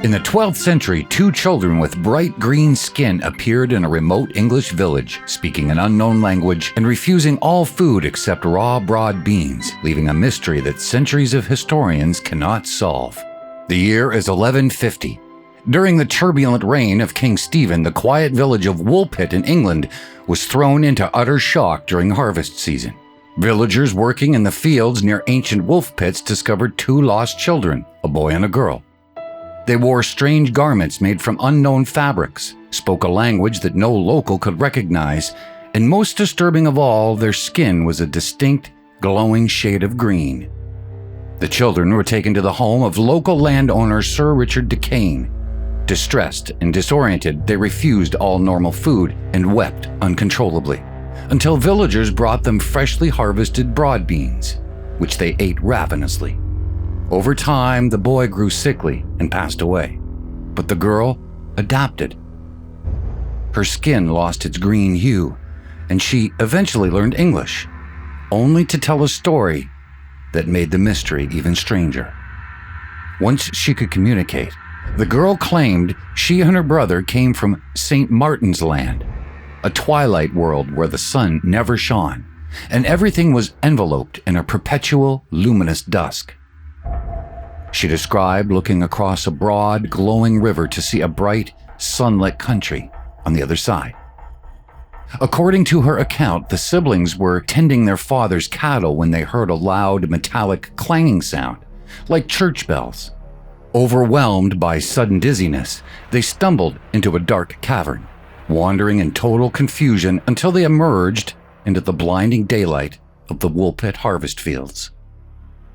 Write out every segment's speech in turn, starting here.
In the 12th century, two children with bright green skin appeared in a remote English village, speaking an unknown language and refusing all food except raw broad beans, leaving a mystery that centuries of historians cannot solve. The year is 1150. During the turbulent reign of King Stephen, the quiet village of Woolpit in England was thrown into utter shock during harvest season. Villagers working in the fields near ancient wolf pits discovered two lost children, a boy and a girl. They wore strange garments made from unknown fabrics, spoke a language that no local could recognize, and most disturbing of all, their skin was a distinct, glowing shade of green. The children were taken to the home of local landowner Sir Richard Decane. Distressed and disoriented, they refused all normal food and wept uncontrollably, until villagers brought them freshly harvested broad beans, which they ate ravenously. Over time, the boy grew sickly and passed away, but the girl adapted. Her skin lost its green hue, and she eventually learned English, only to tell a story that made the mystery even stranger. Once she could communicate, the girl claimed she and her brother came from St. Martin's Land, a twilight world where the sun never shone, and everything was enveloped in a perpetual luminous dusk. She described looking across a broad, glowing river to see a bright, sunlit country on the other side. According to her account, the siblings were tending their father's cattle when they heard a loud, metallic clanging sound, like church bells. Overwhelmed by sudden dizziness, they stumbled into a dark cavern, wandering in total confusion until they emerged into the blinding daylight of the Woolpit harvest fields.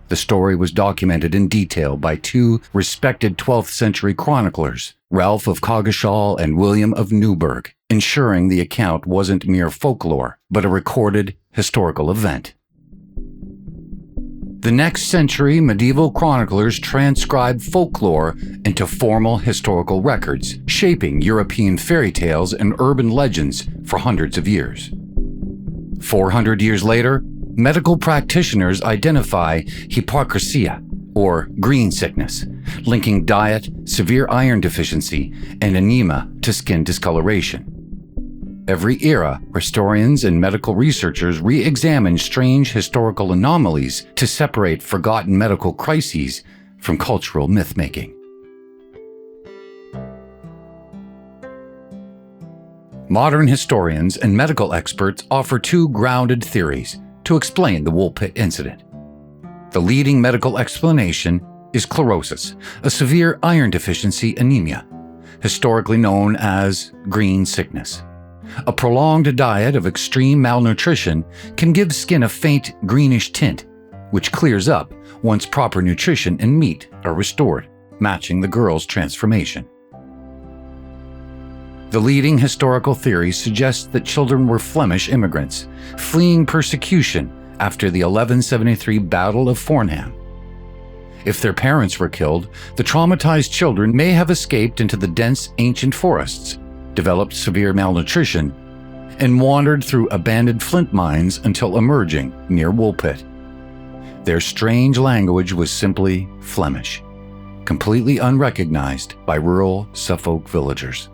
The story was documented in detail by two respected 12th century chroniclers, Ralph of Coggeshall and William of Newburgh, ensuring the account wasn't mere folklore, but a recorded historical event. The next century, medieval chroniclers transcribed folklore into formal historical records, shaping European fairy tales and urban legends for hundreds of years. 400 years later, medical practitioners identify hypocrisía, or green sickness, linking diet, severe iron deficiency, and anemia to skin discoloration. Every era, historians and medical researchers re-examine strange historical anomalies to separate forgotten medical crises from cultural myth-making. Modern historians and medical experts offer two grounded theories to explain the Woolpit incident. The leading medical explanation is chlorosis, a severe iron deficiency anemia, historically known as green sickness. A prolonged diet of extreme malnutrition can give skin a faint greenish tint, which clears up once proper nutrition and meat are restored, matching the girl's transformation. The leading historical theory suggests that children were Flemish immigrants, fleeing persecution after the 1173 Battle of Fornham. If their parents were killed, the traumatized children may have escaped into the dense ancient forests, developed severe malnutrition, and wandered through abandoned flint mines until emerging near Woolpit. Their strange language was simply Flemish, completely unrecognized by rural Suffolk villagers.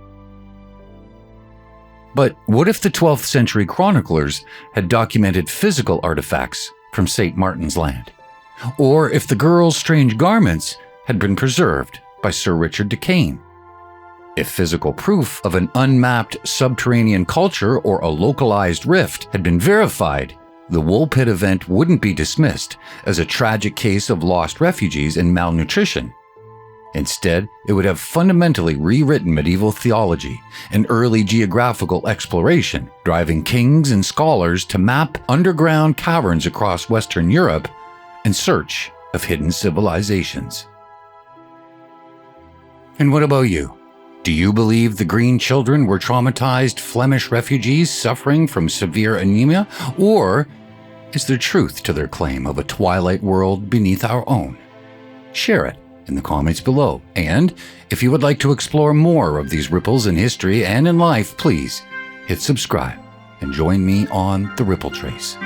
But what if the 12th century chroniclers had documented physical artifacts from St. Martin's Land? Or if the girl's strange garments had been preserved by Sir Richard Decane? If physical proof of an unmapped subterranean culture or a localized rift had been verified, the Woolpit event wouldn't be dismissed as a tragic case of lost refugees and malnutrition. Instead, it would have fundamentally rewritten medieval theology and early geographical exploration, driving kings and scholars to map underground caverns across Western Europe in search of hidden civilizations. And what about you? Do you believe the green children were traumatized Flemish refugees suffering from severe anemia? Or is there truth to their claim of a twilight world beneath our own? Share it in the comments below. And if you would like to explore more of these ripples in history and in life, please hit subscribe and join me on The Ripple Trace.